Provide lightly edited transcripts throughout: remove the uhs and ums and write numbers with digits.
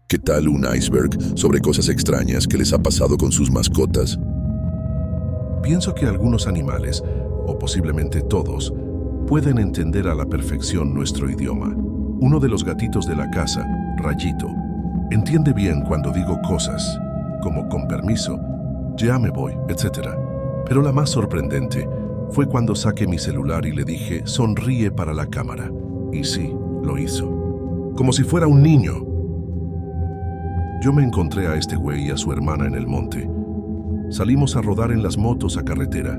¿Qué tal un iceberg sobre cosas extrañas que les ha pasado con sus mascotas? Pienso que algunos animales, o posiblemente todos, pueden entender a la perfección nuestro idioma. Uno de los gatitos de la casa, Rayito, entiende bien cuando digo cosas, como con permiso, ya me voy, etc. Pero la más sorprendente fue cuando saqué mi celular y le dije, sonríe para la cámara. Y sí, lo hizo. Como si fuera un niño. Yo me encontré a este güey y a su hermana en el monte. Salimos a rodar en las motos a carretera.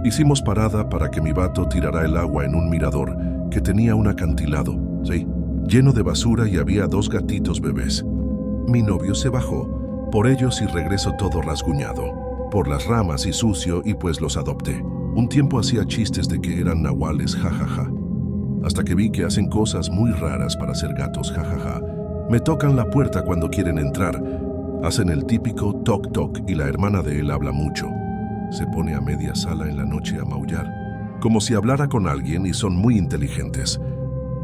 Hicimos parada para que mi vato tirara el agua en un mirador que tenía un acantilado, sí, lleno de basura y había 2 gatitos bebés. Mi novio se bajó por ellos y regresó todo rasguñado, por las ramas y sucio, y pues los adopté. Un tiempo hacía chistes de que eran nahuales, jajaja. Hasta que vi que hacen cosas muy raras para ser gatos, jajaja. Me tocan la puerta cuando quieren entrar. Hacen el típico toc toc y la hermana de él habla mucho. Se pone a media sala en la noche a maullar, como si hablara con alguien, y son muy inteligentes.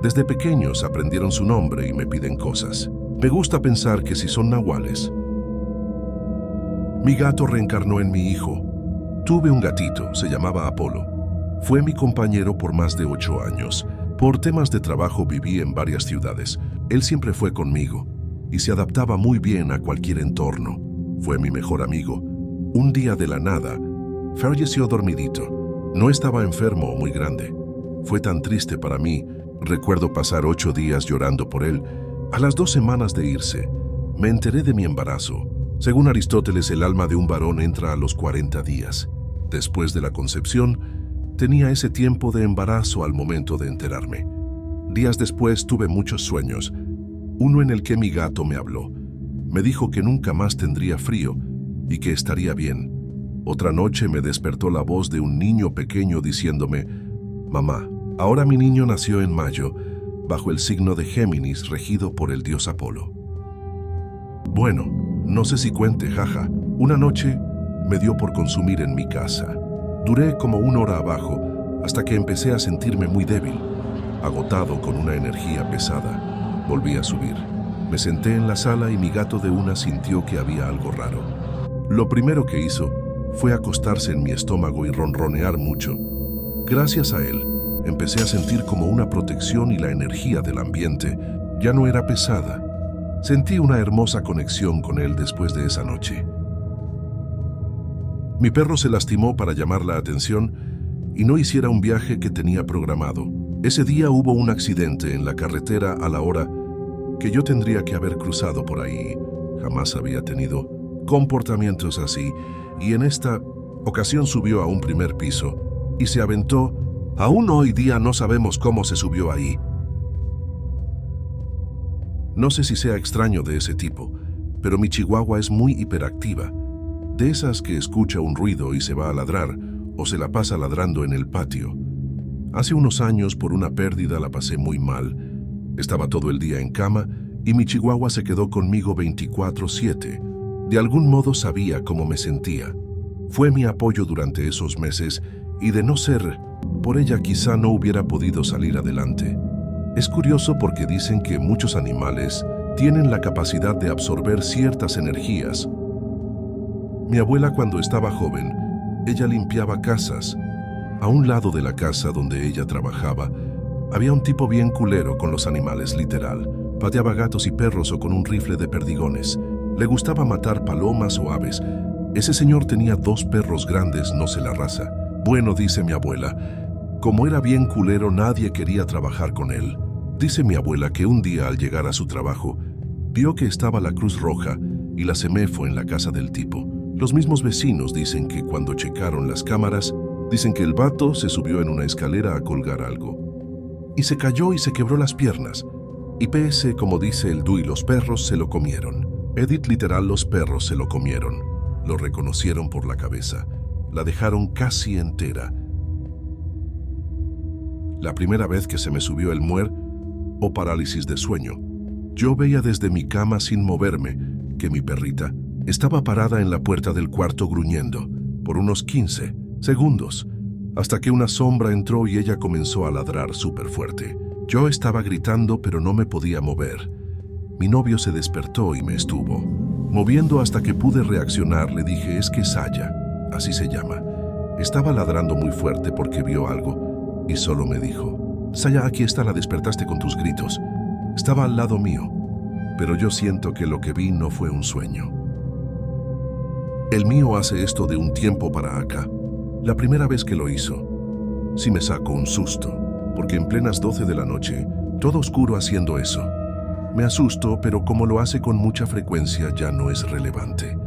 Desde pequeños aprendieron su nombre y me piden cosas. Me gusta pensar que si son nahuales. Mi gato reencarnó en mi hijo. Tuve un gatito, se llamaba Apolo. Fue mi compañero por más de 8 años. Por temas de trabajo viví en varias ciudades. Él siempre fue conmigo y se adaptaba muy bien a cualquier entorno. Fue mi mejor amigo. Un día de la nada, falleció dormidito. No estaba enfermo o muy grande. Fue tan triste para mí. Recuerdo pasar 8 días llorando por él. A las 2 semanas de irse, me enteré de mi embarazo. Según Aristóteles, el alma de un varón entra a los 40 días. Después de la concepción, tenía ese tiempo de embarazo al momento de enterarme. Días después tuve muchos sueños. Uno en el que mi gato me habló. Me dijo que nunca más tendría frío y que estaría bien. Otra noche me despertó la voz de un niño pequeño diciéndome, «Mamá, ahora mi niño nació en mayo, bajo el signo de Géminis, regido por el dios Apolo». Bueno, no sé si cuente, jaja. Una noche me dio por consumir en mi casa. Duré como 1 hora abajo, hasta que empecé a sentirme muy débil, agotado con una energía pesada. Volví a subir. Me senté en la sala y mi gato de una sintió que había algo raro. Lo primero que hizo fue acostarse en mi estómago y ronronear mucho. Gracias a él, empecé a sentir como una protección y la energía del ambiente ya no era pesada. Sentí una hermosa conexión con él después de esa noche. Mi perro se lastimó para llamar la atención y no hiciera un viaje que tenía programado. Ese día hubo un accidente en la carretera a la hora que yo tendría que haber cruzado por ahí. Jamás había tenido comportamientos así, y en esta ocasión subió a un primer piso y se aventó. Aún hoy día no sabemos cómo se subió ahí. No sé si sea extraño de ese tipo, pero mi chihuahua es muy hiperactiva. De esas que escucha un ruido y se va a ladrar, o se la pasa ladrando en el patio. Hace unos años, por una pérdida, la pasé muy mal. Estaba todo el día en cama y mi chihuahua se quedó conmigo 24/7. De algún modo sabía cómo me sentía. Fue mi apoyo durante esos meses y de no ser por ella quizá no hubiera podido salir adelante. Es curioso porque dicen que muchos animales tienen la capacidad de absorber ciertas energías. Mi abuela, cuando estaba joven, ella limpiaba casas. A un lado de la casa donde ella trabajaba, había un tipo bien culero con los animales, literal. Pateaba gatos y perros o con un rifle de perdigones. Le gustaba matar palomas o aves. Ese señor tenía 2 perros grandes, no sé la raza. Bueno, dice mi abuela, como era bien culero, nadie quería trabajar con él. Dice mi abuela que un día al llegar a su trabajo, vio que estaba la Cruz Roja y la Semefo en la casa del tipo. Los mismos vecinos dicen que cuando checaron las cámaras, dicen que el vato se subió en una escalera a colgar algo. Y se cayó y se quebró las piernas. Y PS, como dice el Dui, los perros se lo comieron. Edit, literal, los perros se lo comieron. Lo reconocieron por la cabeza. La dejaron casi entera. La primera vez que se me subió el muer o parálisis de sueño, yo veía desde mi cama sin moverme que mi perrita estaba parada en la puerta del cuarto gruñendo por unos 15 segundos, hasta que una sombra entró y ella comenzó a ladrar súper fuerte. Yo estaba gritando, pero no me podía mover. Mi novio se despertó y me estuvo moviendo hasta que pude reaccionar. Le dije, es que Saya, así se llama, estaba ladrando muy fuerte porque vio algo y solo me dijo, Saya, aquí está, la despertaste con tus gritos. Estaba al lado mío, pero yo siento que lo que vi no fue un sueño. El mío hace esto de un tiempo para acá. La primera vez que lo hizo, sí me sacó un susto, porque en plenas 12 de la noche, todo oscuro haciendo eso. Me asusto, pero como lo hace con mucha frecuencia ya no es relevante.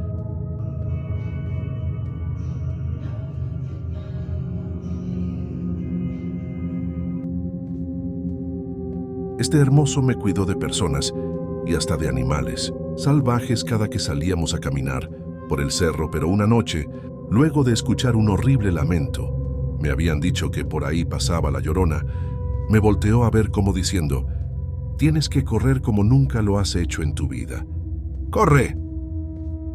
Este hermoso me cuidó de personas y hasta de animales salvajes cada que salíamos a caminar por el cerro, pero una noche, luego de escuchar un horrible lamento, me habían dicho que por ahí pasaba la Llorona, me volteó a ver como diciendo, tienes que correr como nunca lo has hecho en tu vida. ¡Corre!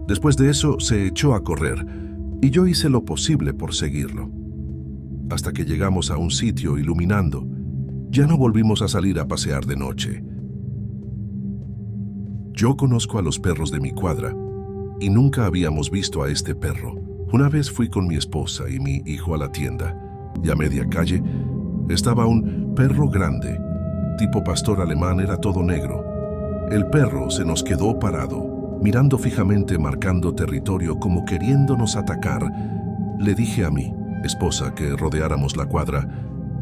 Después de eso se echó a correr y yo hice lo posible por seguirlo. Hasta que llegamos a un sitio iluminando, ya no volvimos a salir a pasear de noche. Yo conozco a los perros de mi cuadra y nunca habíamos visto a este perro. Una vez fui con mi esposa y mi hijo a la tienda y a media calle estaba un perro grande, tipo pastor alemán, era todo negro. El perro se nos quedó parado, mirando fijamente, marcando territorio como queriéndonos atacar. Le dije a mi esposa que rodeáramos la cuadra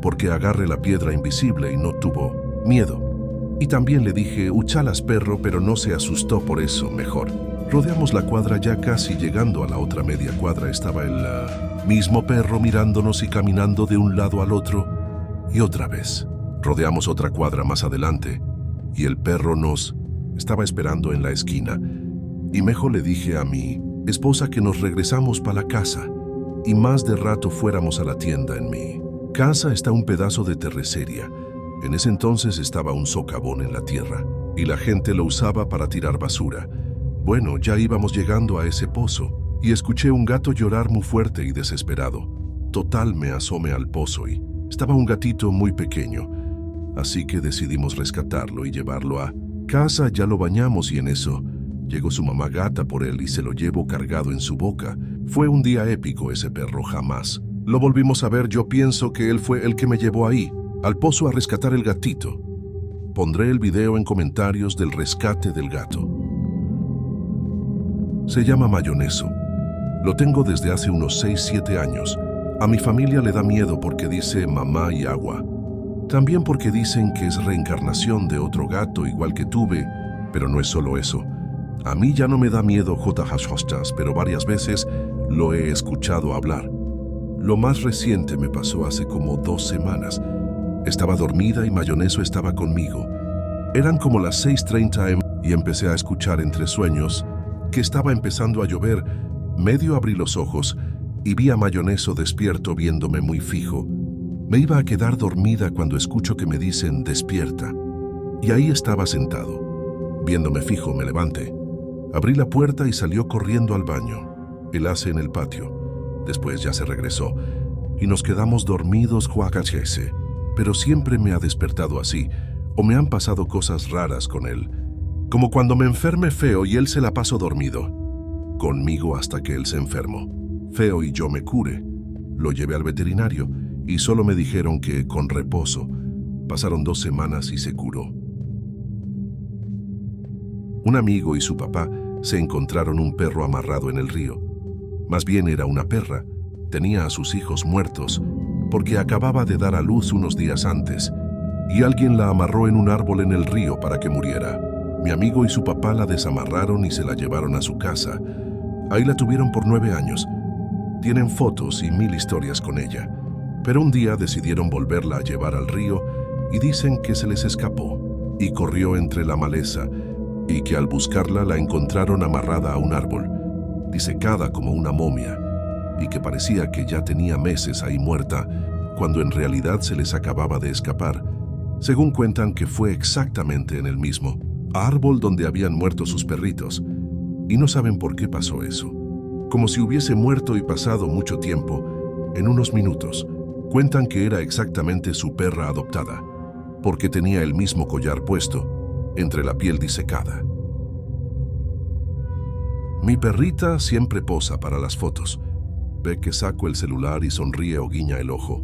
porque agarré la piedra invisible y no tuvo miedo. Y también le dije, uchalas perro, pero no se asustó, por eso mejor. Rodeamos la cuadra, ya casi llegando a la otra media cuadra estaba el mismo perro mirándonos y caminando de un lado al otro. Y otra vez, rodeamos otra cuadra más adelante y el perro nos estaba esperando en la esquina. Y mejor le dije a mi esposa que nos regresamos para la casa y más de rato fuéramos a la tienda. En mi casa está un pedazo de terracería. En ese entonces estaba un socavón en la tierra y la gente lo usaba para tirar basura. Bueno, ya íbamos llegando a ese pozo y escuché un gato llorar muy fuerte y desesperado. Total, me asomé al pozo y estaba un gatito muy pequeño, así que decidimos rescatarlo y llevarlo a casa. Ya lo bañamos y en eso llegó su mamá gata por él y se lo llevó cargado en su boca. Fue un día épico. Ese perro jamás lo volvimos a ver. Yo pienso que él fue el que me llevó ahí, al pozo, a rescatar el gatito. Pondré el video en comentarios del rescate del gato. Se llama Mayoneso. Lo tengo desde hace unos 6-7 años. A mi familia le da miedo porque dice mamá y agua. También porque dicen que es reencarnación de otro gato igual que tuve, pero no es solo eso. A mí ya no me da miedo J. pero varias veces lo he escuchado hablar. Lo más reciente me pasó hace como 2 semanas. Estaba dormida y Mayoneso estaba conmigo. Eran como las 6:30 am y empecé a escuchar entre sueños que estaba empezando a llover. Medio abrí los ojos y vi a Mayoneso despierto viéndome muy fijo. Me iba a quedar dormida cuando escucho que me dicen despierta. Y ahí estaba sentado, viéndome fijo. Me levanté, abrí la puerta y salió corriendo al baño. Él hace en el patio. Después ya se regresó y nos quedamos dormidos Juacachese. Pero siempre me ha despertado así, o me han pasado cosas raras con él. Como cuando me enferme feo y él se la pasó dormido conmigo hasta que él se enfermó feo y yo me cure. Lo llevé al veterinario y solo me dijeron que con reposo. Pasaron 2 semanas y se curó. Un amigo y su papá se encontraron un perro amarrado en el río. Más bien era una perra. Tenía a sus hijos muertos porque acababa de dar a luz unos días antes y alguien la amarró en un árbol en el río para que muriera. Mi amigo y su papá la desamarraron y se la llevaron a su casa. Ahí la tuvieron por 9 años. Tienen fotos y 1000 historias con ella. Pero un día decidieron volverla a llevar al río y dicen que se les escapó y corrió entre la maleza y que al buscarla la encontraron amarrada a un árbol, disecada como una momia, y que parecía que ya tenía meses ahí muerta, cuando en realidad se les acababa de escapar. Según cuentan que fue exactamente en el mismo árbol donde habían muerto sus perritos, y no saben por qué pasó eso. Como si hubiese muerto y pasado mucho tiempo, en unos minutos. Cuentan que era exactamente su perra adoptada, porque tenía el mismo collar puesto, entre la piel disecada. Mi perrita siempre posa para las fotos. Ve que saco el celular y sonríe o guiña el ojo.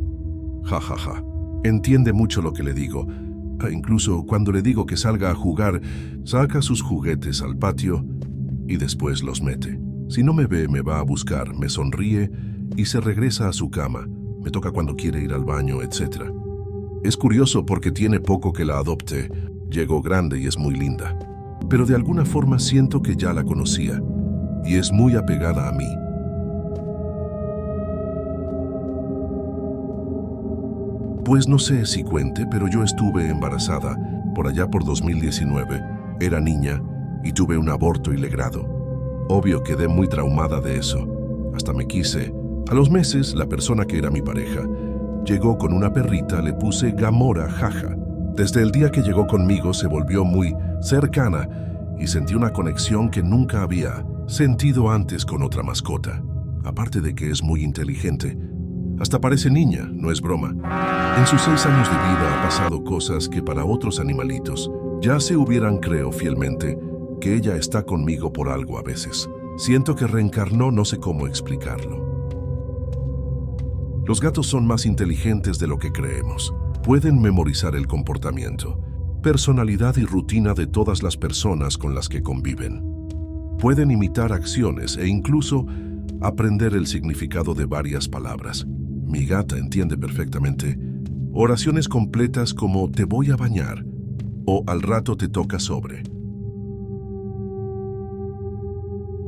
Ja, ja, ja. Entiende mucho lo que le digo. Incluso cuando le digo que salga a jugar, saca sus juguetes al patio y después los mete. Si no me ve, me va a buscar, me sonríe y se regresa a su cama. Me toca cuando quiere ir al baño, etc. Es curioso porque tiene poco que la adopte. Llegó grande y es muy linda. Pero de alguna forma siento que ya la conocía y es muy apegada a mí. Pues no sé si cuente, pero yo estuve embarazada por allá por 2019. Era niña y tuve un aborto ilegrado. Obvio quedé muy traumada de eso. Hasta me quise. A los meses, la persona que era mi pareja llegó con una perrita, le puse Gamora Jaja. Desde el día que llegó conmigo se volvió muy cercana y sentí una conexión que nunca había sentido antes con otra mascota. Aparte de que es muy inteligente, hasta parece niña, no es broma. En sus 6 años de vida ha pasado cosas que para otros animalitos ya se hubieran creo fielmente que ella está conmigo por algo a veces. Siento que reencarnó, no sé cómo explicarlo. Los gatos son más inteligentes de lo que creemos. Pueden memorizar el comportamiento, personalidad y rutina de todas las personas con las que conviven. Pueden imitar acciones e incluso aprender el significado de varias palabras. Mi gata entiende perfectamente oraciones completas como te voy a bañar o al rato te toca sobre.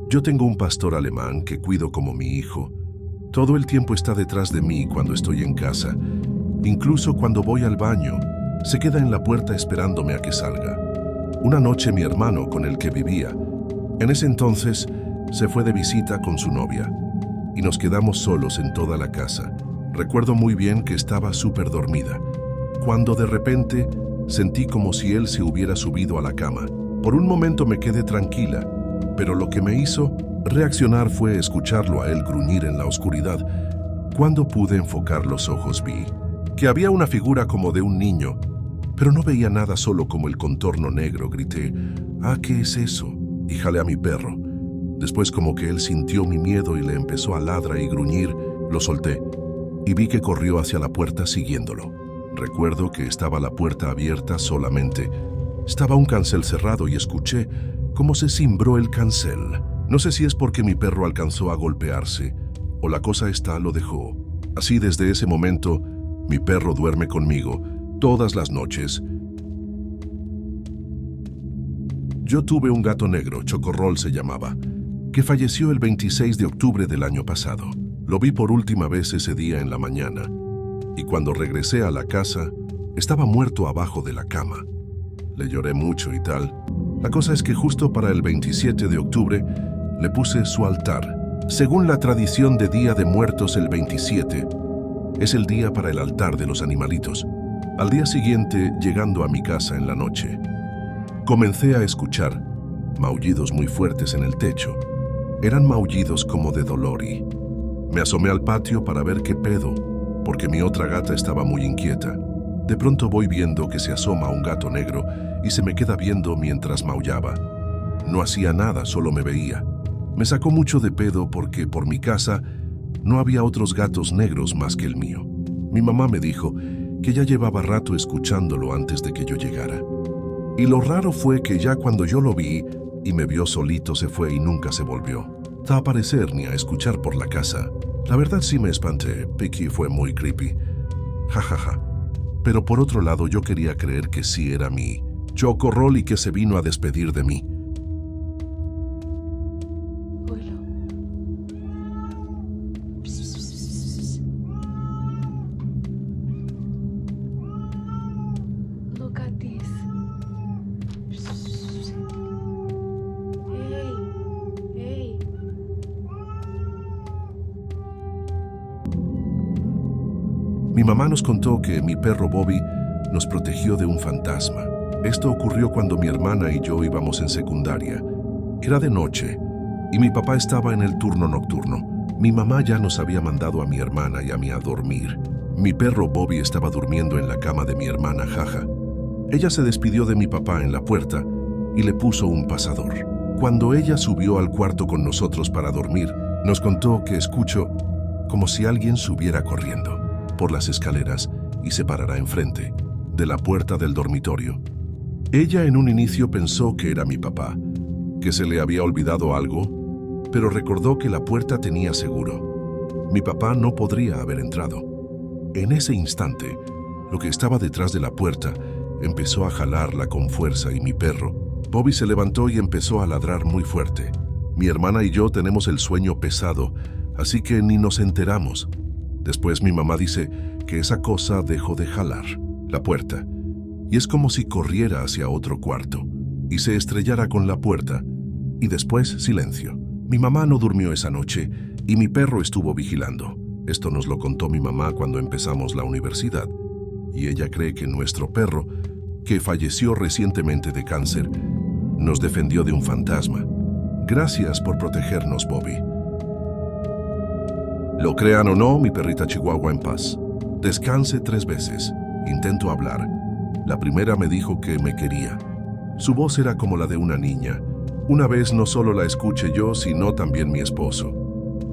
Yo tengo un pastor alemán que cuido como mi hijo. Todo el tiempo está detrás de mí cuando estoy en casa. Incluso cuando voy al baño, se queda en la puerta esperándome a que salga. Una noche mi hermano con el que vivía, en ese entonces, se fue de visita con su novia y nos quedamos solos en toda la casa. Recuerdo muy bien que estaba súper dormida, cuando de repente sentí como si él se hubiera subido a la cama. Por un momento me quedé tranquila, pero lo que me hizo reaccionar fue escucharlo a él gruñir en la oscuridad. Cuando pude enfocar los ojos vi que había una figura como de un niño, pero no veía nada, solo como el contorno negro. Grité, «¡Ah, qué es eso!» y jalé a mi perro. Después como que él sintió mi miedo y le empezó a ladrar y gruñir, lo solté y vi que corrió hacia la puerta siguiéndolo. Recuerdo que estaba la puerta abierta solamente. Estaba un cancel cerrado y escuché cómo se cimbró el cancel. No sé si es porque mi perro alcanzó a golpearse o la cosa esta lo dejó. Así desde ese momento, mi perro duerme conmigo todas las noches. Yo tuve un gato negro, Chocorrol se llamaba, que falleció el 26 de octubre del año pasado. Lo vi por última vez ese día en la mañana, y cuando regresé a la casa, estaba muerto abajo de la cama. Le lloré mucho y tal. La cosa es que justo para el 27 de octubre le puse su altar. Según la tradición de Día de Muertos, el 27 es el día para el altar de los animalitos. Al día siguiente, llegando a mi casa en la noche, comencé a escuchar maullidos muy fuertes en el techo. Eran maullidos como de dolor y me asomé al patio para ver qué pedo, porque mi otra gata estaba muy inquieta. De pronto voy viendo que se asoma un gato negro y se me queda viendo mientras maullaba. No hacía nada, solo me veía. Me sacó mucho de pedo porque por mi casa no había otros gatos negros más que el mío. Mi mamá me dijo que ya llevaba rato escuchándolo antes de que yo llegara. Y lo raro fue que ya cuando yo lo vi y me vio solito se fue y nunca se volvió a aparecer ni a escuchar por la casa. La verdad sí me espanté, Piqui fue muy creepy. Jajaja. Pero por otro lado yo quería creer que sí era mi Chocorrol y que se vino a despedir de mí. Look at this. Hey, hey. Mi mamá nos contó que mi perro Bobby nos protegió de un fantasma. Esto ocurrió cuando mi hermana y yo íbamos en secundaria. Era de noche y mi papá estaba en el turno nocturno. Mi mamá ya nos había mandado a mi hermana y a mí a dormir. Mi perro Bobby estaba durmiendo en la cama de mi hermana Jaja. Ella se despidió de mi papá en la puerta y le puso un pasador. Cuando ella subió al cuarto con nosotros para dormir, nos contó que escuchó como si alguien subiera corriendo por las escaleras y se parara enfrente de la puerta del dormitorio. Ella en un inicio pensó que era mi papá, que se le había olvidado algo, pero recordó que la puerta tenía seguro. Mi papá no podría haber entrado. En ese instante, lo que estaba detrás de la puerta empezó a jalarla con fuerza y mi perro, Bobby, se levantó y empezó a ladrar muy fuerte. Mi hermana y yo tenemos el sueño pesado, así que ni nos enteramos. Después mi mamá dice que esa cosa dejó de jalar la puerta y es como si corriera hacia otro cuarto y se estrellara con la puerta y después silencio. Mi mamá no durmió esa noche y mi perro estuvo vigilando. Esto nos lo contó mi mamá cuando empezamos la universidad y ella cree que nuestro perro, que falleció recientemente de cáncer, nos defendió de un fantasma. Gracias por protegernos, Bobby. Lo crean o no, mi perrita chihuahua en paz. Descanse 3 veces. Intento hablar. La primera me dijo que me quería. Su voz era como la de una niña. Una vez no solo la escuché yo, sino también mi esposo.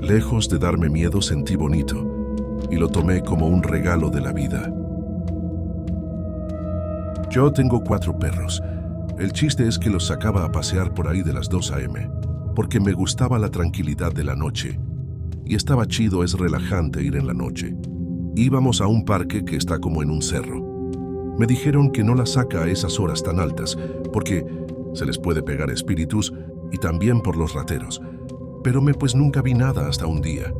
Lejos de darme miedo, sentí bonito y lo tomé como un regalo de la vida. Yo tengo 4 perros. El chiste es que los sacaba a pasear por ahí de las 2 a.m. porque me gustaba la tranquilidad de la noche. Y estaba chido, es relajante ir en la noche. Íbamos a un parque que está como en un cerro. Me dijeron que no la saca a esas horas tan altas porque se les puede pegar espíritus y también por los rateros. Pero pues nunca vi nada hasta un día.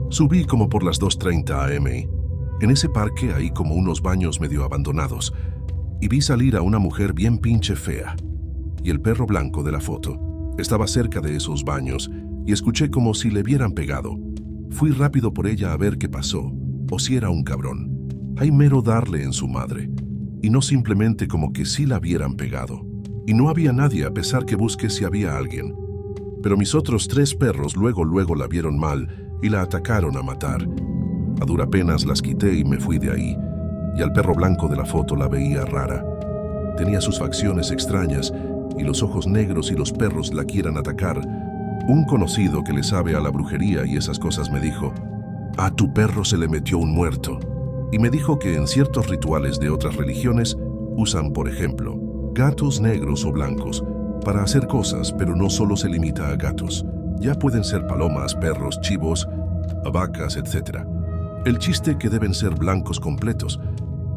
Subí como por las 2:30 a.m. En ese parque hay como unos baños medio abandonados y vi salir a una mujer bien pinche fea. Y el perro blanco de la foto estaba cerca de esos baños y escuché como si le hubieran pegado. Fui rápido por ella a ver qué pasó, o si era un cabrón. Hay mero darle en su madre. Y no simplemente como que sí la hubieran pegado. Y no había nadie a pesar que busqué si había alguien. Pero mis otros 3 perros luego la vieron mal y la atacaron a matar. A dura penas las quité y me fui de ahí. Y al perro blanco de la foto la veía rara. Tenía sus facciones extrañas y los ojos negros y los perros la quieran atacar. Un conocido que le sabe a la brujería y esas cosas me dijo: a tu perro se le metió un muerto. Y me dijo que en ciertos rituales de otras religiones usan, por ejemplo, gatos negros o blancos para hacer cosas, pero no solo se limita a gatos. Ya pueden ser palomas, perros, chivos, vacas, etc. El chiste que deben ser blancos completos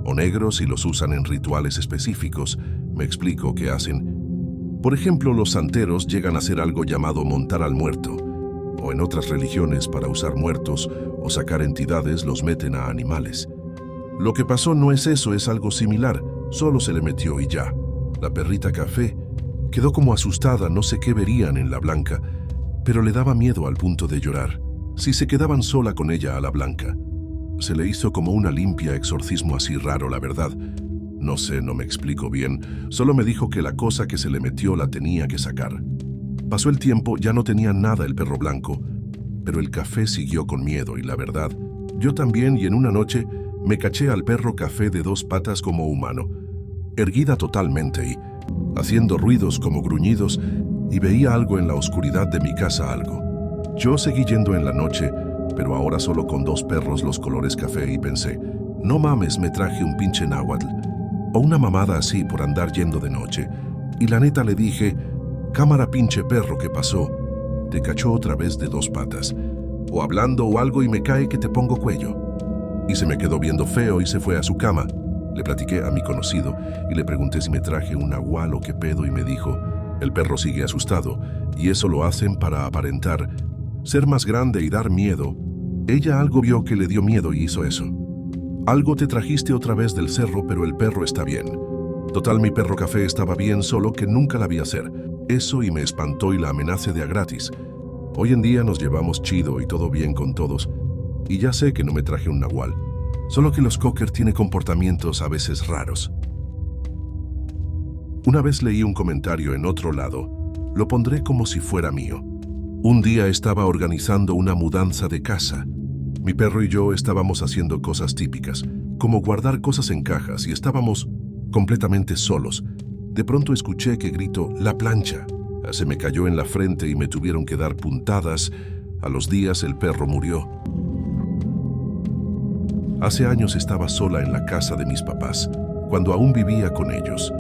o negros y los usan en rituales específicos. Me explico qué hacen. Por ejemplo, los santeros llegan a hacer algo llamado montar al muerto, o en otras religiones para usar muertos o sacar entidades los meten a animales. Lo que pasó no es eso, es algo similar, solo se le metió y ya. La perrita Café quedó como asustada, no sé qué verían en la blanca, pero le daba miedo al punto de llorar. Si se quedaban sola con ella a la blanca, se le hizo como una limpia exorcismo así raro, la verdad. No sé, no me explico bien, solo me dijo que la cosa que se le metió la tenía que sacar. Pasó el tiempo, ya no tenía nada el perro blanco, pero el Café siguió con miedo y la verdad, yo también, y en una noche me caché al perro Café de 2 patas como humano, erguida totalmente y haciendo ruidos como gruñidos, y veía algo en la oscuridad de mi casa, algo. Yo seguí yendo en la noche, pero ahora solo con 2 perros los colores café y pensé, no mames, me traje un pinche náhuatl o una mamada así por andar yendo de noche. Y la neta le dije, cámara pinche perro, ¿qué pasó? Te cachó otra vez de 2 patas. O hablando o algo y me cae que te pongo cuello. Y se me quedó viendo feo y se fue a su cama. Le platiqué a mi conocido y le pregunté si me traje un nahual o qué pedo y me dijo, el perro sigue asustado y eso lo hacen para aparentar ser más grande y dar miedo. Ella algo vio que le dio miedo y hizo eso. Algo te trajiste otra vez del cerro, pero el perro está bien. Total, mi perro Café estaba bien, solo que nunca la vi hacer. Eso y me espantó y la amenacé de a gratis. Hoy en día nos llevamos chido y todo bien con todos. Y ya sé que no me traje un nahual. Solo que los cocker tienen comportamientos a veces raros. Una vez leí un comentario en otro lado. Lo pondré como si fuera mío. Un día estaba organizando una mudanza de casa. Mi perro y yo estábamos haciendo cosas típicas, como guardar cosas en cajas y estábamos completamente solos. De pronto escuché que gritó «La plancha». Se me cayó en la frente y me tuvieron que dar puntadas. A los días el perro murió. Hace años estaba sola en la casa de mis papás, cuando aún vivía con ellos.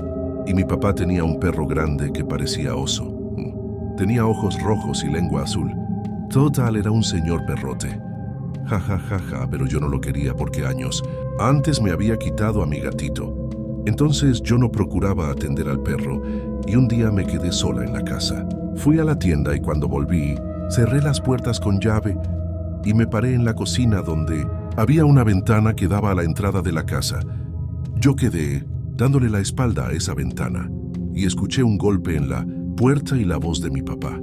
Y mi papá tenía un perro grande que parecía oso. Tenía ojos rojos y lengua azul. Total, era un señor perrote. Ja, ja, ja, ja, pero yo no lo quería porque años antes me había quitado a mi gatito. Entonces yo no procuraba atender al perro y un día me quedé sola en la casa. Fui a la tienda y cuando volví, cerré las puertas con llave y me paré en la cocina donde había una ventana que daba a la entrada de la casa. Yo quedé dándole la espalda a esa ventana y escuché un golpe en la puerta y la voz de mi papá,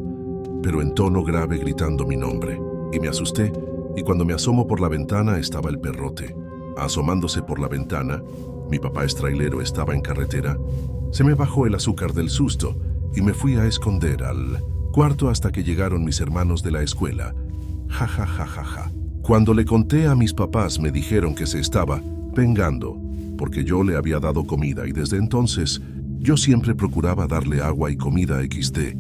pero en tono grave gritando mi nombre. Y me asusté y cuando me asomo por la ventana estaba el perrote. Asomándose por la ventana, mi papá es trailero, estaba en carretera. Se me bajó el azúcar del susto y me fui a esconder al cuarto hasta que llegaron mis hermanos de la escuela. Ja, ja, ja, ja, ja. Cuando le conté a mis papás me dijeron que se estaba vengando porque yo le había dado comida y desde entonces yo siempre procuraba darle agua y comida XD.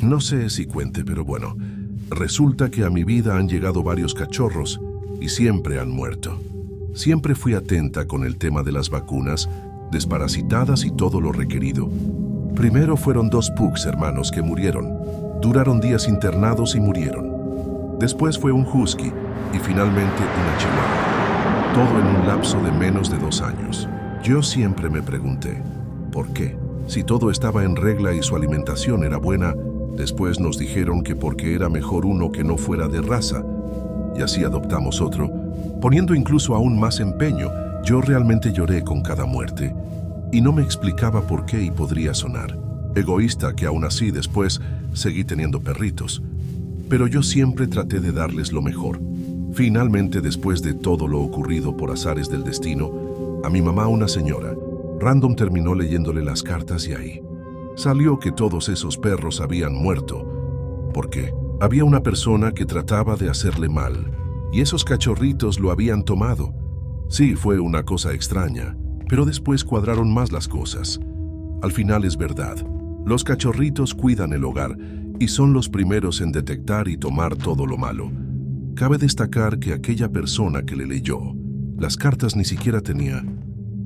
No sé si cuente, pero bueno, resulta que a mi vida han llegado varios cachorros y siempre han muerto. Siempre fui atenta con el tema de las vacunas, desparasitadas y todo lo requerido. Primero fueron 2 pugs hermanos que murieron. Duraron días internados y murieron. Después fue un husky y finalmente una chihuahua. Todo en un lapso de menos de 2 años. Yo siempre me pregunté, ¿por qué? Si todo estaba en regla y su alimentación era buena, después nos dijeron que porque era mejor uno que no fuera de raza. Y así adoptamos otro, poniendo incluso aún más empeño. Yo realmente lloré con cada muerte y no me explicaba por qué y podría sonar egoísta que aún así después seguí teniendo perritos. Pero yo siempre traté de darles lo mejor. Finalmente, después de todo lo ocurrido por azares del destino, a mi mamá, una señora, random terminó leyéndole las cartas y ahí salió que todos esos perros habían muerto porque había una persona que trataba de hacerle mal y esos cachorritos lo habían tomado. Sí, fue una cosa extraña, pero después cuadraron más las cosas. Al final es verdad, los cachorritos cuidan el hogar y son los primeros en detectar y tomar todo lo malo. Cabe destacar que aquella persona que le leyó las cartas ni siquiera tenía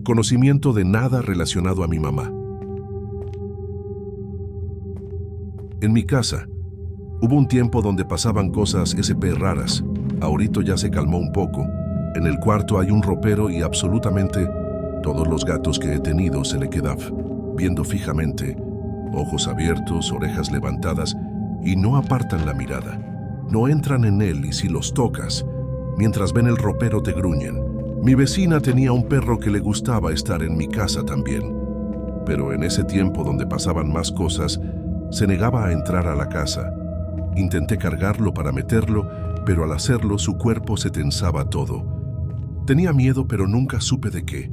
conocimiento de nada relacionado a mi mamá. En mi casa, hubo un tiempo donde pasaban cosas SP raras. Ahorita ya se calmó un poco. En el cuarto hay un ropero y absolutamente todos los gatos que he tenido se le quedan viendo fijamente, ojos abiertos, orejas levantadas y no apartan la mirada. No entran en él y si los tocas, mientras ven el ropero te gruñen. Mi vecina tenía un perro que le gustaba estar en mi casa también, pero en ese tiempo donde pasaban más cosas, se negaba a entrar a la casa. Intenté cargarlo para meterlo, pero al hacerlo su cuerpo se tensaba todo. Tenía miedo, pero nunca supe de qué.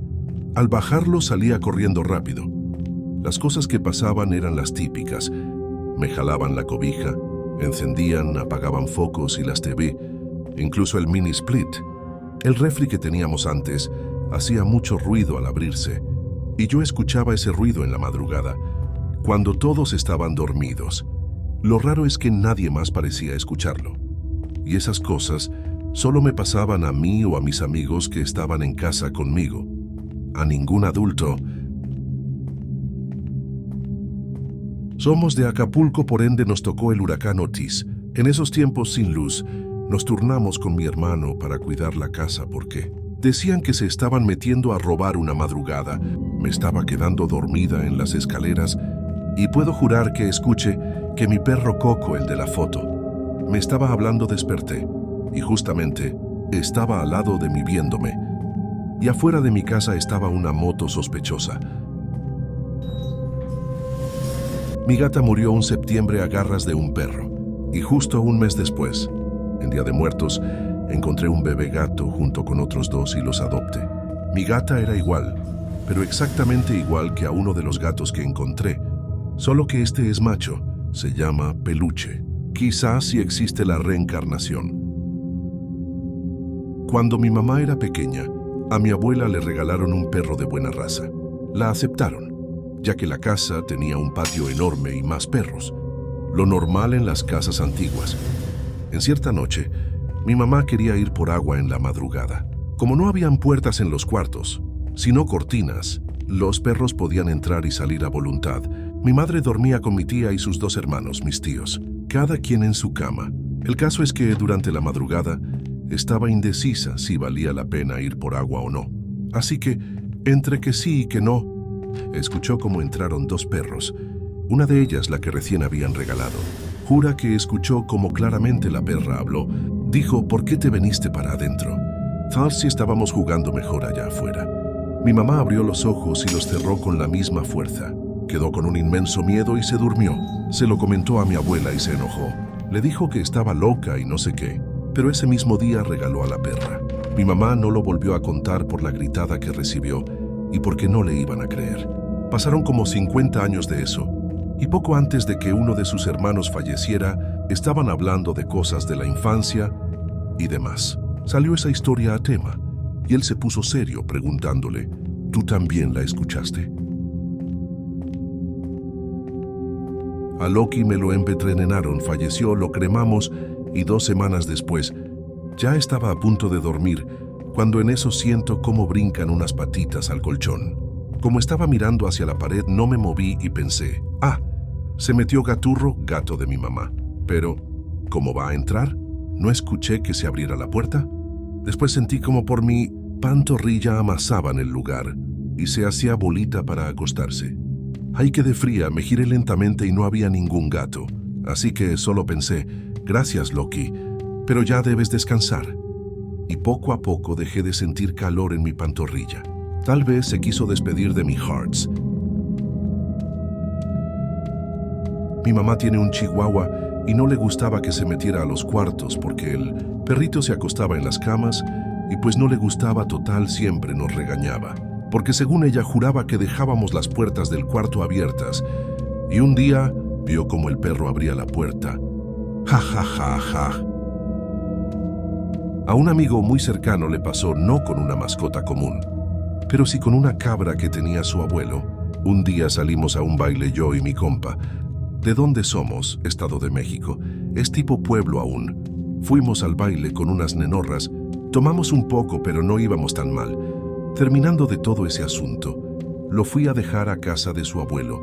Al bajarlo salía corriendo rápido. Las cosas que pasaban eran las típicas. Me jalaban la cobija, encendían, apagaban focos y las TV, incluso el mini split. El refri que teníamos antes hacía mucho ruido al abrirse, y yo escuchaba ese ruido en la madrugada, cuando todos estaban dormidos. Lo raro es que nadie más parecía escucharlo. Y esas cosas solo me pasaban a mí o a mis amigos que estaban en casa conmigo. A ningún adulto. Somos de Acapulco, por ende nos tocó el huracán Otis. En esos tiempos sin luz, nos turnamos con mi hermano para cuidar la casa porque decían que se estaban metiendo a robar una madrugada. Me estaba quedando dormida en las escaleras y puedo jurar que escuché que mi perro Coco, el de la foto, me estaba hablando. Desperté y justamente estaba al lado de mí viéndome. Y afuera de mi casa estaba una moto sospechosa. Mi gata murió un septiembre a garras de un perro y justo un mes después, en Día de Muertos, encontré un bebé gato junto con otros 2 y los adopté. Mi gata era igual, pero exactamente igual que a uno de los gatos que encontré, solo que este es macho, se llama Peluche. Quizás sí existe la reencarnación. Cuando mi mamá era pequeña, a mi abuela le regalaron un perro de buena raza. La aceptaron, ya que la casa tenía un patio enorme y más perros, lo normal en las casas antiguas. En cierta noche, mi mamá quería ir por agua en la madrugada. Como no habían puertas en los cuartos, sino cortinas, los perros podían entrar y salir a voluntad. Mi madre dormía con mi tía y sus 2 hermanos, mis tíos, cada quien en su cama. El caso es que durante la madrugada estaba indecisa si valía la pena ir por agua o no. Así que, entre que sí y que no, escuchó cómo entraron 2 perros, una de ellas la que recién habían regalado. Jura que escuchó cómo claramente la perra habló. Dijo, ¿por qué te veniste para adentro? Tal si estábamos jugando mejor allá afuera. Mi mamá abrió los ojos y los cerró con la misma fuerza. Quedó con un inmenso miedo y se durmió. Se lo comentó a mi abuela y se enojó. Le dijo que estaba loca y no sé qué, pero ese mismo día regaló a la perra. Mi mamá no lo volvió a contar por la gritada que recibió y porque no le iban a creer. Pasaron como 50 años de eso, y poco antes de que uno de sus hermanos falleciera, estaban hablando de cosas de la infancia y demás. Salió esa historia a tema, y él se puso serio preguntándole, ¿tú también la escuchaste? A Loki me lo envenenaron, falleció, lo cremamos, y 2 semanas después, ya estaba a punto de dormir, cuando en eso siento cómo brincan unas patitas al colchón. Como estaba mirando hacia la pared, no me moví y pensé, se metió Gaturro, gato de mi mamá. Pero, ¿cómo va a entrar? No escuché que se abriera la puerta. Después sentí como por mi pantorrilla amasaban el lugar y se hacía bolita para acostarse. Ahí quedé fría, me giré lentamente y no había ningún gato. Así que solo pensé, gracias Loki, pero ya debes descansar. Y poco a poco dejé de sentir calor en mi pantorrilla. Tal vez se quiso despedir de mi Hearts. Mi mamá tiene un chihuahua y no le gustaba que se metiera a los cuartos porque el perrito se acostaba en las camas y pues no le gustaba total, siempre nos regañaba. Porque según ella juraba que dejábamos las puertas del cuarto abiertas y un día vio como el perro abría la puerta. Ja, ja, ja, ja. A un amigo muy cercano le pasó no con una mascota común, pero sí con una cabra que tenía su abuelo. Un día salimos a un baile yo y mi compa. ¿De dónde somos? Estado de México. Es tipo pueblo aún. Fuimos al baile con unas nenorras. Tomamos un poco, pero no íbamos tan mal. Terminando de todo ese asunto, lo fui a dejar a casa de su abuelo,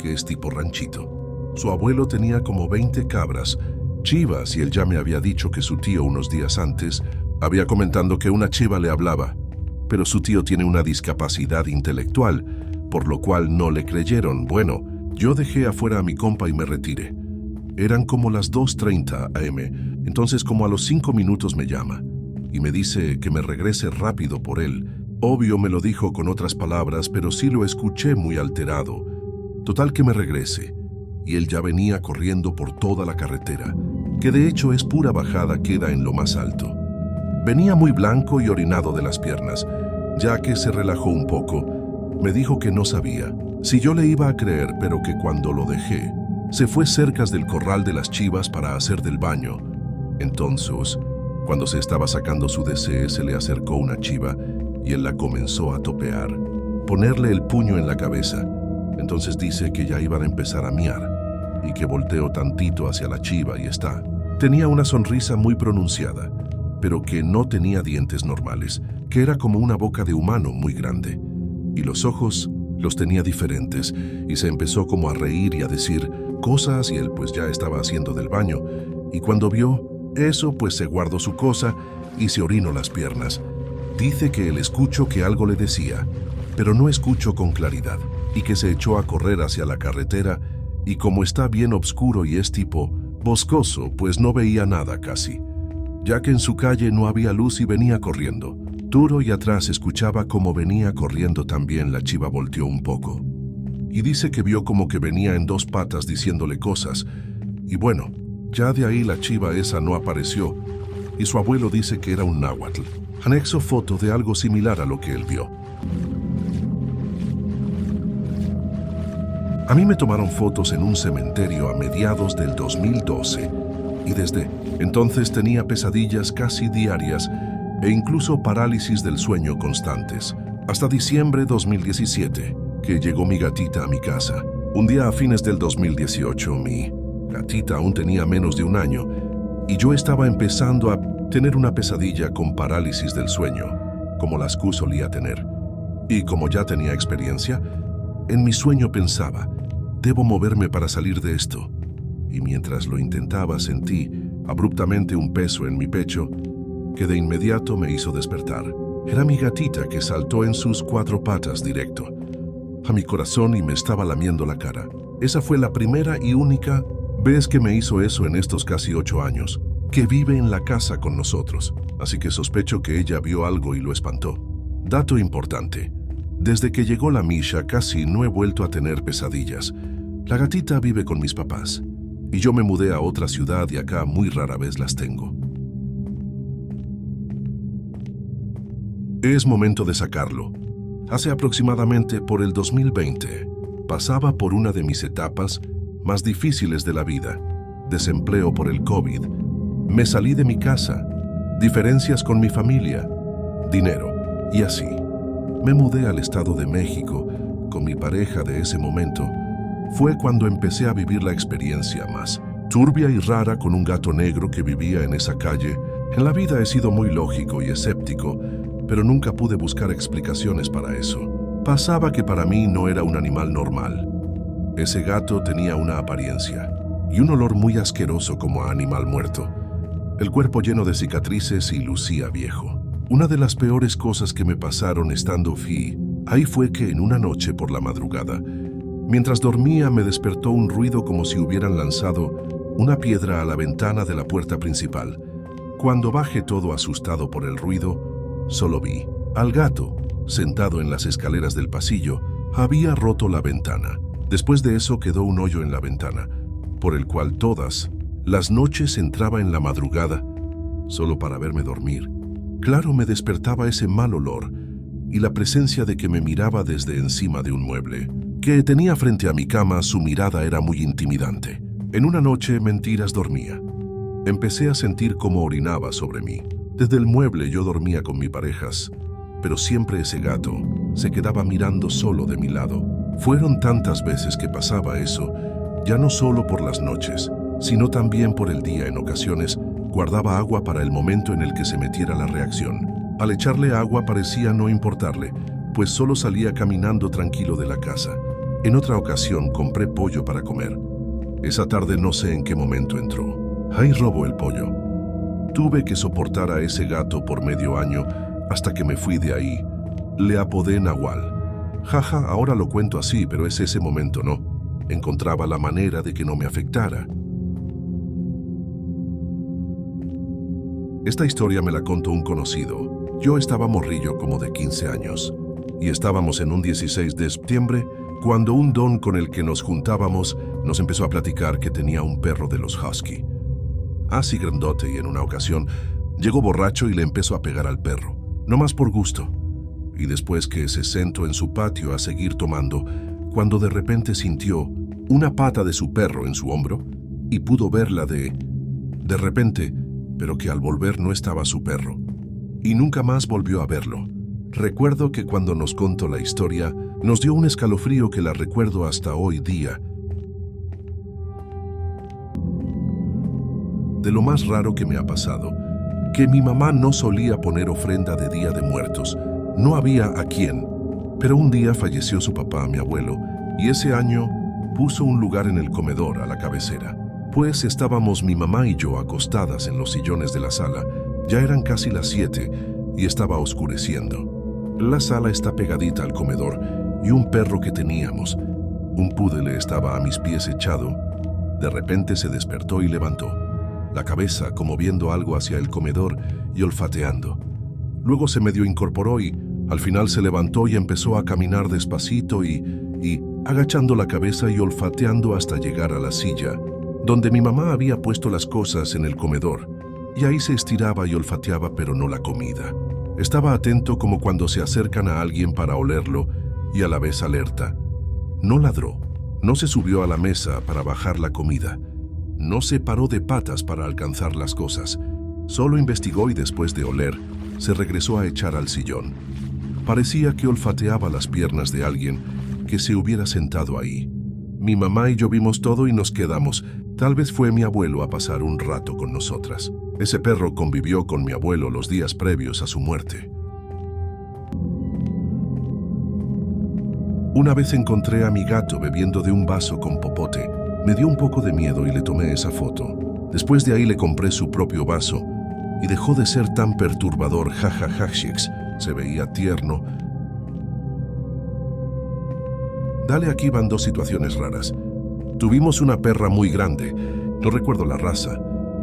que es tipo ranchito. Su abuelo tenía como 20 cabras, chivas, y él ya me había dicho que su tío unos días antes había comentado que una chiva le hablaba, pero su tío tiene una discapacidad intelectual, por lo cual no le creyeron. Bueno, yo dejé afuera a mi compa y me retiré. Eran como las 2:30 am, entonces como a los 5 minutos me llama y me dice que me regrese rápido por él. Obvio me lo dijo con otras palabras, pero sí lo escuché muy alterado. Total que me regrese, y él ya venía corriendo por toda la carretera, que de hecho es pura bajada, queda en lo más alto. Venía muy blanco y orinado de las piernas, ya que se relajó un poco. Me dijo que no sabía si yo le iba a creer, pero que cuando lo dejé, se fue cerca del corral de las chivas para hacer del baño. Entonces, cuando se estaba sacando su DC, se le acercó una chiva y él la comenzó a topear, ponerle el puño en la cabeza. Entonces dice que ya iban a empezar a miar y que volteó tantito hacia la chiva y está. Tenía una sonrisa muy pronunciada, pero que no tenía dientes normales, que era como una boca de humano muy grande. Y los ojos los tenía diferentes y se empezó como a reír y a decir cosas y él pues ya estaba haciendo del baño. Y cuando vio eso pues se guardó su cosa y se orinó las piernas. Dice que él escuchó que algo le decía, pero no escuchó con claridad, y que se echó a correr hacia la carretera, y como está bien oscuro y es tipo boscoso, pues no veía nada casi, ya que en su calle no había luz y venía corriendo. Duro y atrás escuchaba cómo venía corriendo también. La chiva volteó un poco, y dice que vio como que venía en 2 patas diciéndole cosas, y bueno, ya de ahí la chiva esa no apareció, y su abuelo dice que era un náhuatl. Anexo foto de algo similar a lo que él vio. A mí me tomaron fotos en un cementerio a mediados del 2012 y desde entonces tenía pesadillas casi diarias e incluso parálisis del sueño constantes. Hasta diciembre 2017, que llegó mi gatita a mi casa. Un día a fines del 2018, mi gatita aún tenía menos de un año y yo estaba empezando a tener una pesadilla con parálisis del sueño, como las Q solía tener. Y como ya tenía experiencia, en mi sueño pensaba, debo moverme para salir de esto. Y mientras lo intentaba sentí abruptamente un peso en mi pecho que de inmediato me hizo despertar. Era mi gatita que saltó en sus 4 patas directo a mi corazón y me estaba lamiendo la cara. Esa fue la primera y única vez que me hizo eso en estos casi 8 años, que vive en la casa con nosotros, así que sospecho que ella vio algo y lo espantó. Dato importante, desde que llegó la Misha casi no he vuelto a tener pesadillas. La gatita vive con mis papás y yo me mudé a otra ciudad y acá muy rara vez las tengo. Es momento de sacarlo. Hace aproximadamente por el 2020, pasaba por una de mis etapas más difíciles de la vida. Desempleo por el COVID. Me salí de mi casa. Diferencias con mi familia. Dinero. Y así. Me mudé al Estado de México con mi pareja de ese momento. Fue cuando empecé a vivir la experiencia más turbia y rara con un gato negro que vivía en esa calle. En la vida he sido muy lógico y escéptico, pero nunca pude buscar explicaciones para eso. Pasaba que para mí no era un animal normal. Ese gato tenía una apariencia y un olor muy asqueroso como a animal muerto. El cuerpo lleno de cicatrices y lucía viejo. Una de las peores cosas que me pasaron estando ahí fue que en una noche por la madrugada, mientras dormía me despertó un ruido como si hubieran lanzado una piedra a la ventana de la puerta principal. Cuando bajé todo asustado por el ruido, solo vi al gato, sentado en las escaleras del pasillo. Había roto la ventana. Después de eso quedó un hoyo en la ventana, por el cual todas las noches entraba en la madrugada, solo para verme dormir. Claro, me despertaba ese mal olor y la presencia de que me miraba desde encima de un mueble que tenía frente a mi cama. Su mirada era muy intimidante. En una noche, mentiras, dormía. Empecé a sentir cómo orinaba sobre mí. Desde el mueble yo dormía con mis parejas, pero siempre ese gato se quedaba mirando solo de mi lado. Fueron tantas veces que pasaba eso, ya no solo por las noches, sino también por el día. En ocasiones guardaba agua para el momento en el que se metiera la reacción. Al echarle agua parecía no importarle, pues solo salía caminando tranquilo de la casa. En otra ocasión compré pollo para comer. Esa tarde no sé en qué momento entró. Ahí robó el pollo. Tuve que soportar a ese gato por medio año hasta que me fui de ahí. Le apodé Nahual. Jaja, ahora lo cuento así, pero es ese momento, ¿no? Encontraba la manera de que no me afectara. Esta historia me la contó un conocido. Yo estaba morrillo como de 15 años y estábamos en un 16 de septiembre cuando un don con el que nos juntábamos nos empezó a platicar que tenía un perro de los husky. Así grandote, y en una ocasión llegó borracho y le empezó a pegar al perro, no más por gusto. Y después que se sentó en su patio a seguir tomando, cuando de repente sintió una pata de su perro en su hombro y pudo verla de repente, pero que al volver no estaba su perro. Y nunca más volvió a verlo. Recuerdo que cuando nos contó la historia, nos dio un escalofrío que la recuerdo hasta hoy día. De lo más raro que me ha pasado, que mi mamá no solía poner ofrenda de Día de Muertos. No había a quién. Pero un día falleció su papá, mi abuelo, y ese año puso un lugar en el comedor a la cabecera. Pues estábamos mi mamá y yo acostadas en los sillones de la sala. Ya eran casi las 7 y estaba oscureciendo. La sala está pegadita al comedor y un perro que teníamos, un púdele, estaba a mis pies echado. De repente se despertó y levantó la cabeza como viendo algo hacia el comedor y olfateando. Luego se medio incorporó y al final se levantó y empezó a caminar despacito y agachando la cabeza y olfateando hasta llegar a la silla, donde mi mamá había puesto las cosas en el comedor. Y ahí se estiraba y olfateaba, pero no la comida. Estaba atento como cuando se acercan a alguien para olerlo y a la vez alerta. No ladró, no se subió a la mesa para bajar la comida, no se paró de patas para alcanzar las cosas. Solo investigó y después de oler, se regresó a echar al sillón. Parecía que olfateaba las piernas de alguien que se hubiera sentado ahí. Mi mamá y yo vimos todo y nos quedamos. Tal vez fue mi abuelo a pasar un rato con nosotras. Ese perro convivió con mi abuelo los días previos a su muerte. Una vez encontré a mi gato bebiendo de un vaso con popote. Me dio un poco de miedo y le tomé esa foto. Después de ahí le compré su propio vaso y dejó de ser tan perturbador. Jajajajix, se veía tierno. Dale, aquí van dos situaciones raras. Tuvimos una perra muy grande, no recuerdo la raza,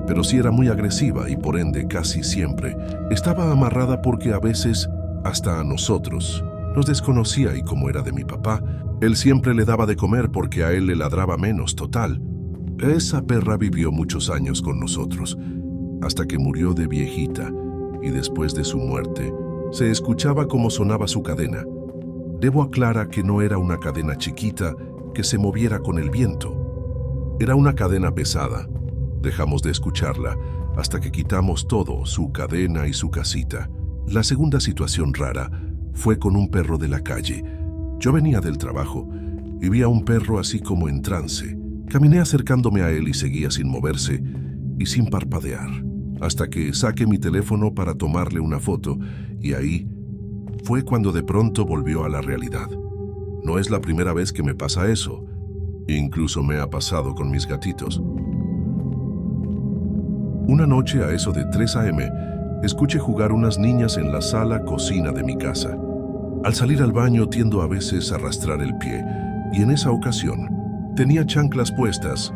pero sí era muy agresiva y por ende casi siempre estaba amarrada porque a veces hasta a nosotros nos desconocía y como era de mi papá, él siempre le daba de comer porque a él le ladraba menos. Total, esa perra vivió muchos años con nosotros, hasta que murió de viejita y después de su muerte se escuchaba cómo sonaba su cadena. Debo aclarar que no era una cadena chiquita que se moviera con el viento. Era una cadena pesada. Dejamos de escucharla hasta que quitamos todo, su cadena y su casita. La segunda situación rara fue con un perro de la calle. Yo venía del trabajo y vi a un perro así como en trance. Caminé acercándome a él y seguía sin moverse y sin parpadear, hasta que saqué mi teléfono para tomarle una foto y ahí fue cuando de pronto volvió a la realidad. No es la primera vez que me pasa eso. Incluso me ha pasado con mis gatitos. Una noche a eso de 3 a.m., escuché jugar unas niñas en la sala cocina de mi casa. Al salir al baño tiendo a veces a arrastrar el pie, y en esa ocasión tenía chanclas puestas.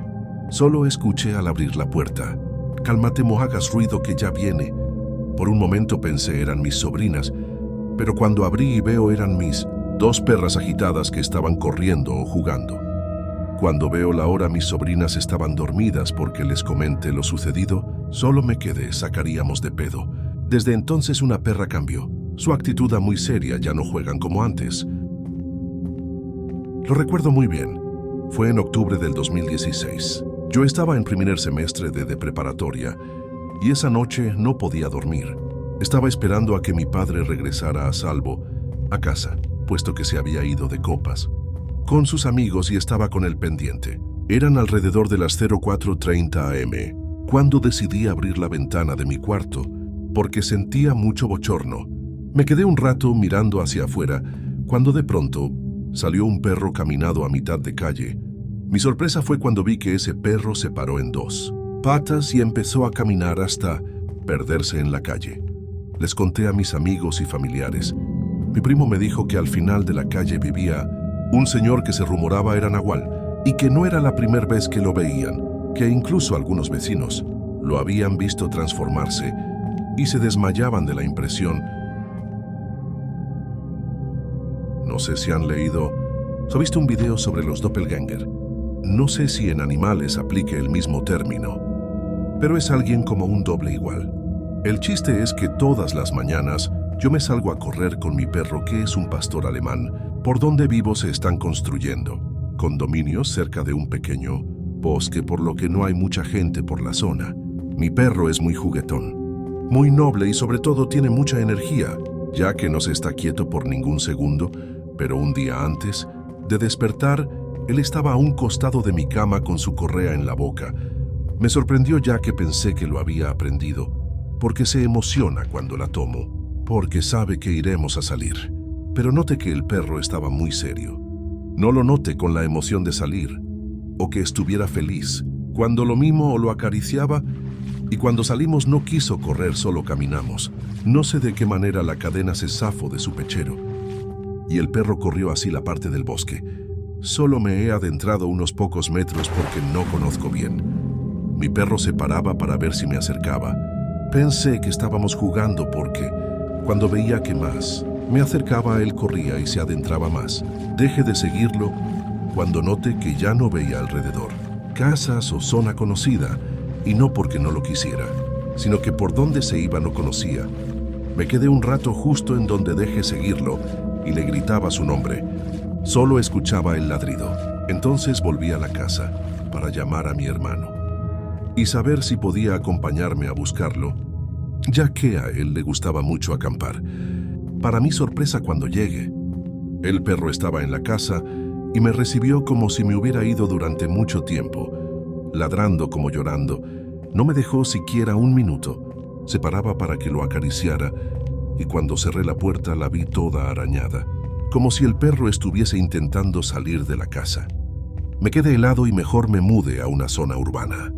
Solo escuché al abrir la puerta: «Cálmate, no hagas ruido que ya viene». Por un momento pensé eran mis sobrinas, pero cuando abrí y veo eran mis 2 perras agitadas que estaban corriendo o jugando. Cuando veo la hora, mis sobrinas estaban dormidas porque les comenté lo sucedido. Solo me quedé, sacaríamos de pedo. Desde entonces una perra cambió. Su actitud era muy seria, ya no juegan como antes. Lo recuerdo muy bien. Fue en octubre del 2016. Yo estaba en primer semestre de preparatoria y esa noche no podía dormir. Estaba esperando a que mi padre regresara a salvo a casa, puesto que se había ido de copas con sus amigos y estaba con el pendiente. Eran alrededor de las 04:30 a.m. cuando decidí abrir la ventana de mi cuarto porque sentía mucho bochorno. Me quedé un rato mirando hacia afuera cuando de pronto salió un perro caminado a mitad de calle. Mi sorpresa fue cuando vi que ese perro se paró en 2 patas y empezó a caminar hasta perderse en la calle. Les conté a mis amigos y familiares. Mi primo me dijo que al final de la calle vivía un señor que se rumoraba era nahual y que no era la primera vez que lo veían, que incluso algunos vecinos lo habían visto transformarse y se desmayaban de la impresión. No sé si han leído o visto un video sobre los doppelganger. No sé si en animales aplique el mismo término, pero es alguien como un doble igual. El chiste es que todas las mañanas yo me salgo a correr con mi perro, que es un pastor alemán. Por donde vivo se están construyendo condominios cerca de un pequeño bosque, por lo que no hay mucha gente por la zona. Mi perro es muy juguetón, muy noble y sobre todo tiene mucha energía, ya que no se está quieto por ningún segundo, pero un día antes de despertar, él estaba a un costado de mi cama con su correa en la boca. Me sorprendió ya que pensé que lo había aprendido, porque se emociona cuando la tomo, porque sabe que iremos a salir. Pero noté que el perro estaba muy serio. No lo noté con la emoción de salir, o que estuviera feliz. Cuando lo mimo o lo acariciaba, y cuando salimos no quiso correr, solo caminamos. No sé de qué manera la cadena se zafó de su pechero, y el perro corrió así la parte del bosque. Solo me he adentrado unos pocos metros porque no conozco bien. Mi perro se paraba para ver si me acercaba. Pensé que estábamos jugando porque, cuando veía que más me acercaba, él corría y se adentraba más. Dejé de seguirlo cuando noté que ya no veía alrededor casas o zona conocida, y no porque no lo quisiera, sino que por donde se iba no conocía. Me quedé un rato justo en donde dejé seguirlo y le gritaba su nombre. Solo escuchaba el ladrido. Entonces volví a la casa para llamar a mi hermano y saber si podía acompañarme a buscarlo. ya que a él le gustaba mucho acampar. Para mi sorpresa, cuando llegué, el perro estaba en la casa y me recibió como si me hubiera ido durante mucho tiempo, ladrando como llorando. No me dejó siquiera un minuto. Se paraba para que lo acariciara y cuando cerré la puerta la vi toda arañada, como si el perro estuviese intentando salir de la casa. Me quedé helado y mejor me mudé a una zona urbana.